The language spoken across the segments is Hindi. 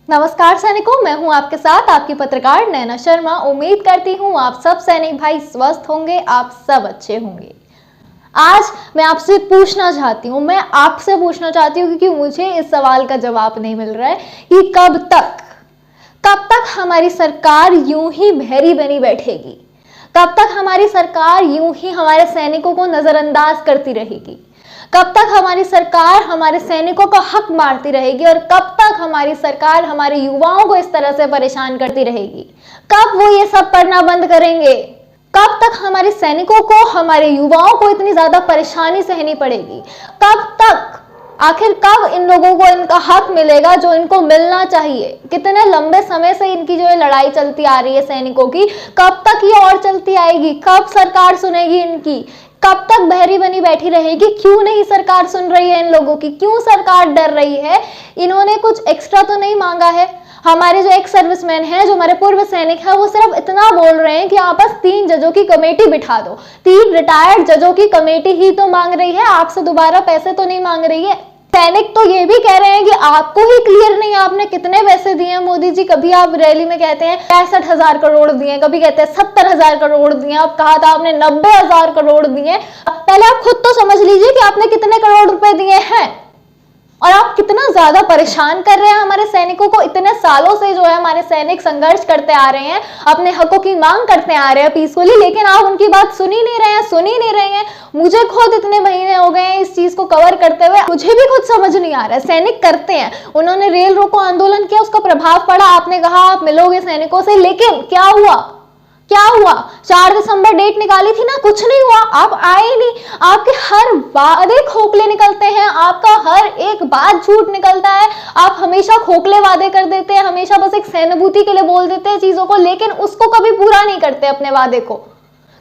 नमस्कार सैनिकों, मैं हूं आपके साथ आपकी पत्रकार नैना शर्मा। उम्मीद करती हूं आप सब सैनिक भाई स्वस्थ होंगे, आप सब अच्छे होंगे। आज मैं आपसे पूछना चाहती हूं क्योंकि मुझे इस सवाल का जवाब नहीं मिल रहा है कि कब तक हमारी सरकार यूं ही बहरी बनी बैठेगी। कब तक हमारी सरकार यूं ही हमारे सैनिकों को नजरअंदाज करती रहेगी। कब तक हमारी सरकार हमारे सैनिकों का हक मारती रहेगी और कब तक हमारी सरकार हमारे युवाओं को इस तरह से परेशान करती रहेगी। कब वो ये सब करना बंद करेंगे? कब तक हमारे सैनिकों को, हमारे युवाओं को इतनी ज्यादा परेशानी सहनी पड़ेगी? आखिर कब इन लोगों को इनका हक मिलेगा जो इनको मिलना चाहिए? कितने लंबे समय से इनकी जो है लड़ाई चलती आ रही है सैनिकों की, कब तक ये और चलती आएगी? कब सरकार सुनेगी इनकी? कब तक बहरी बनी बैठी रहेगी? क्यों नहीं सरकार सुन रही है इन लोगों की? क्यों सरकार डर रही है? इन्होंने कुछ एक्स्ट्रा तो नहीं मांगा है। हमारे जो एक्स सर्विसमैन हैं, जो हमारे पूर्व सैनिक हैं, वो सिर्फ इतना बोल रहे हैं कि आप बस 3 जजों की कमेटी बिठा दो। 3 रिटायर्ड जजों की कमेटी ही तो मांग रही है, आपसे दोबारा पैसे तो नहीं मांग रही है। सैनिक तो ये भी कह रहे हैं कि आपको ही क्लियर नहीं है आपने कितने पैसे दिए हैं मोदी जी। कभी आप रैली में कहते हैं 65,000 करोड़ दिए, कभी कहते हैं 70,000 करोड़ दिए, अब कहा था आपने 90,000 करोड़ दिए। पहले आप खुद तो समझ लीजिए कि आपने कितने करोड़ रुपए दिए हैं और आप कितना ज्यादा परेशान कर रहे हैं हमारे सैनिकों को। इतने सालों से जो है हमारे सैनिक संघर्ष करते आ रहे हैं, अपने हकों की मांग करते आ रहे हैं पीसफुली, लेकिन आप उनकी बात सुन ही नहीं रहे हैं। मुझे खुद इतने महीने हो गए हैं इस चीज को कवर करते हुए, मुझे भी खुद समझ नहीं आ रहा है। सैनिक करते हैं, उन्होंने रेल रोको आंदोलन किया, उसका प्रभाव पड़ा, आपने कहा आप मिलोगे सैनिकों से, लेकिन क्या हुआ? 4 दिसंबर डेट निकाली थी ना, कुछ नहीं हुआ, आप आए नहीं। आपके हर वादे खोखले निकलते हैं, आपका हर एक बात झूठ निकलता है। आप हमेशा खोखले वादे कर देते हैं, हमेशा बस एक सहानुभूति के लिए बोल देते हैं चीजों को, लेकिन उसको कभी पूरा नहीं करते अपने वादे को।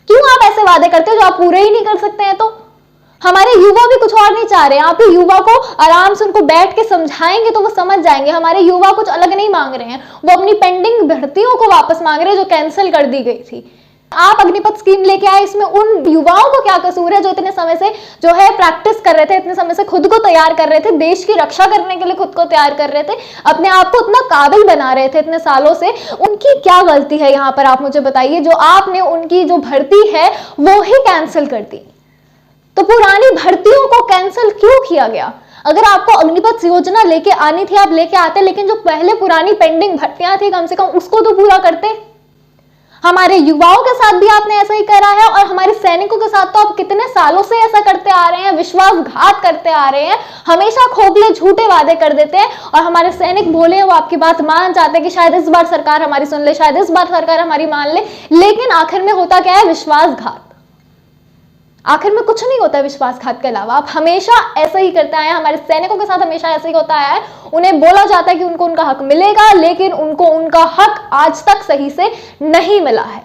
क्यों आप ऐसे वादे करते हो जो आप पूरे ही नहीं कर सकते हैं? तो हमारे युवा भी कुछ और नहीं चाह रहे हैं। आप ही युवा को आराम से उनको बैठ के समझाएंगे तो वो समझ जाएंगे। हमारे युवा कुछ अलग नहीं मांग रहे हैं, वो अपनी पेंडिंग भर्तियों को वापस मांग रहे हैं जो कैंसिल कर दी गई थी। आप अग्निपथ स्कीम लेके आए, इसमें उन युवाओं को क्या कसूर है जो इतने समय से जो है प्रैक्टिस कर रहे थे, इतने समय से खुद को तैयार कर रहे थे, देश की रक्षा करने के लिए खुद को तैयार कर रहे थे, अपने आप को इतना काबिल बना रहे थे इतने सालों से। उनकी क्या गलती है यहाँ पर, आप मुझे बताइए, जो आपने उनकी जो भर्ती है वो ही कैंसिल कर दी? तो पुरानी भर्तियों को कैंसिल क्यों किया गया? अगर आपको अग्निपथ योजना लेके आनी थी, आप लेके आते, लेकिन जो पहले पुरानी पेंडिंग भर्तियां थी कम से कम उसको तो पूरा करते। हमारे युवाओं के साथ भी आपने ऐसा ही करा है और हमारे सैनिकों के साथ तो आप कितने सालों से ऐसा करते आ रहे हैं, विश्वासघात करते आ रहे हैं, हमेशा खोखले झूठे वादे कर देते हैं और हमारे सैनिक भोले वो आपकी बात मान जाते हैं कि शायद इस बार सरकार हमारी सुन ले, शायद इस बार सरकार हमारी मान ले, लेकिन आखिर में होता क्या है? विश्वासघात। आखिर में कुछ नहीं होता है विश्वासघात के अलावा। आप हमेशा ऐसा ही करते आए हैं, हमारे सैनिकों के साथ हमेशा ऐसा ही होता है। उन्हें बोला जाता है कि उनको उनका हक मिलेगा, लेकिन उनको उनका हक आज तक सही से नहीं मिला है।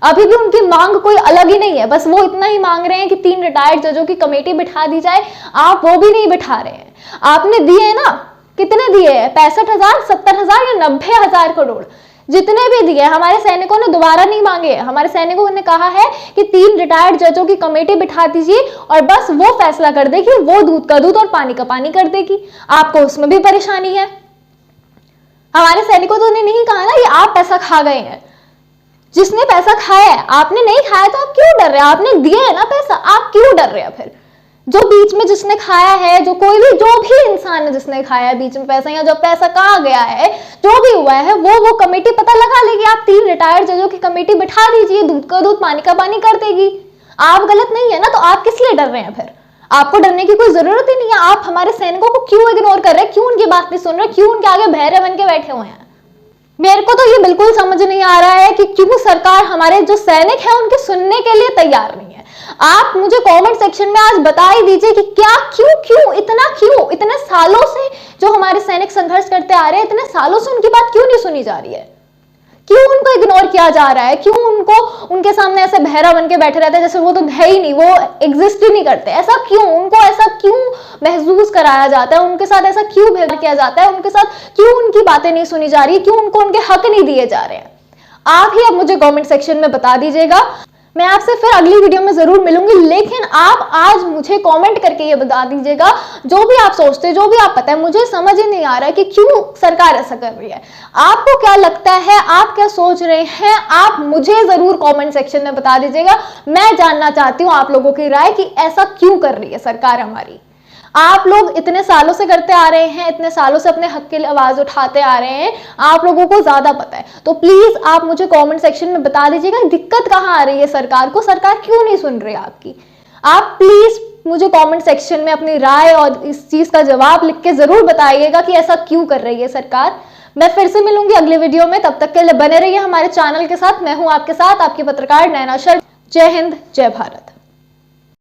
अभी भी उनकी मांग कोई अलग ही नहीं है, बस वो इतना ही मांग रहे हैं कि 3 रिटायर्ड जजों की कमेटी बिठा दी जाए। आप वो भी नहीं बिठा रहे हैं। आपने दिए है ना, कितने दिए हैं? 65,000, 70,000 या 90,000 करोड़? जितने भी दिए हमारे सैनिकों ने दोबारा नहीं मांगे। हमारे सैनिकों ने कहा है कि 3 रिटायर्ड जजों की कमेटी बिठा दीजिए और बस वो फैसला कर देगी, वो दूध का दूध और पानी का पानी कर देगी। आपको उसमें भी परेशानी है। हमारे सैनिकों तो ने नहीं कहा ना कि आप पैसा खा गए हैं। जिसने पैसा खाया है, आपने नहीं खाया तो आप क्यों डर रहे हैं? आपने दिए है ना पैसा, आप क्यों डर रहे हैं? फिर जो बीच में जिसने खाया है, जो भी इंसान है जिसने खाया है बीच में पैसा, या जो पैसा कहाँ गया है, जो भी हुआ है, वो कमेटी पता लगा लेगी। आप 3 रिटायर्ड जजों की कमेटी बिठा दीजिए, दूध का दूध पानी का पानी कर देगी। आप गलत नहीं है ना, तो आप किस लिए डर रहे हैं? फिर आपको डरने की कोई जरूरत ही नहीं है। आप हमारे सैनिकों को क्यों इग्नोर कर रहे हैं? क्यों उनकी बात नहीं सुन रहे? क्यों उनके आगे बहरे बन के बैठे हुए हैं? मेरे को तो ये बिल्कुल समझ नहीं आ रहा है कि क्यों सरकार हमारे जो सैनिक हैं उनके सुनने के लिए तैयार नहीं है। आप मुझे कमेंट सेक्शन में आज बता ही दीजिए कि क्यों इतने सालों से जो हमारे सैनिक संघर्ष करते आ रहे हैं, इतने सालों से उनकी बात क्यों नहीं सुनी जा रही है? क्यों उनको इग्नोर किया जा रहा है? क्यों उनको उनके सामने ऐसे बहरा बन के बैठे रहते हैं जैसे वो तो है ही नहीं, वो एग्जिस्ट ही नहीं करते? ऐसा क्यों? उनको ऐसा क्यों महसूस कराया जाता है? उनके साथ ऐसा क्यों व्यवहार किया जाता है? उनके साथ क्यों उनकी बातें नहीं सुनी जा रही? क्यों उनको उनके हक नहीं दिए जा रहे हैं? आप ही अब मुझे कमेंट सेक्शन में बता दीजिएगा। मैं आपसे फिर अगली वीडियो में जरूर मिलूंगी, लेकिन आप आज मुझे कमेंट करके ये बता दीजिएगा जो भी आप सोचते हैं, जो भी आप पता है, मुझे समझ ही नहीं आ रहा है कि क्यों सरकार ऐसा कर रही है। आपको क्या लगता है, आप क्या सोच रहे हैं, आप मुझे जरूर कमेंट सेक्शन में बता दीजिएगा। मैं जानना चाहती हूँ आप लोगों की राय कि ऐसा क्यों कर रही है सरकार हमारी। आप लोग इतने सालों से करते आ रहे हैं, इतने सालों से अपने हक के लिए आवाज उठाते आ रहे हैं, आप लोगों को ज्यादा पता है। तो प्लीज आप मुझे कमेंट सेक्शन में बता दीजिएगा दिक्कत कहां आ रही है सरकार को, सरकार क्यों नहीं सुन रही आपकी। आप प्लीज मुझे कमेंट सेक्शन में अपनी राय और इस चीज का जवाब लिख के जरूर बताइएगा कि ऐसा क्यों कर रही है सरकार। मैं फिर से मिलूंगी अगले वीडियो में, तब तक के लिए बने रहिए हमारे चैनल के साथ। मैं हूं आपके साथ आपकी पत्रकार नैना शर्मा। जय हिंद, जय भारत।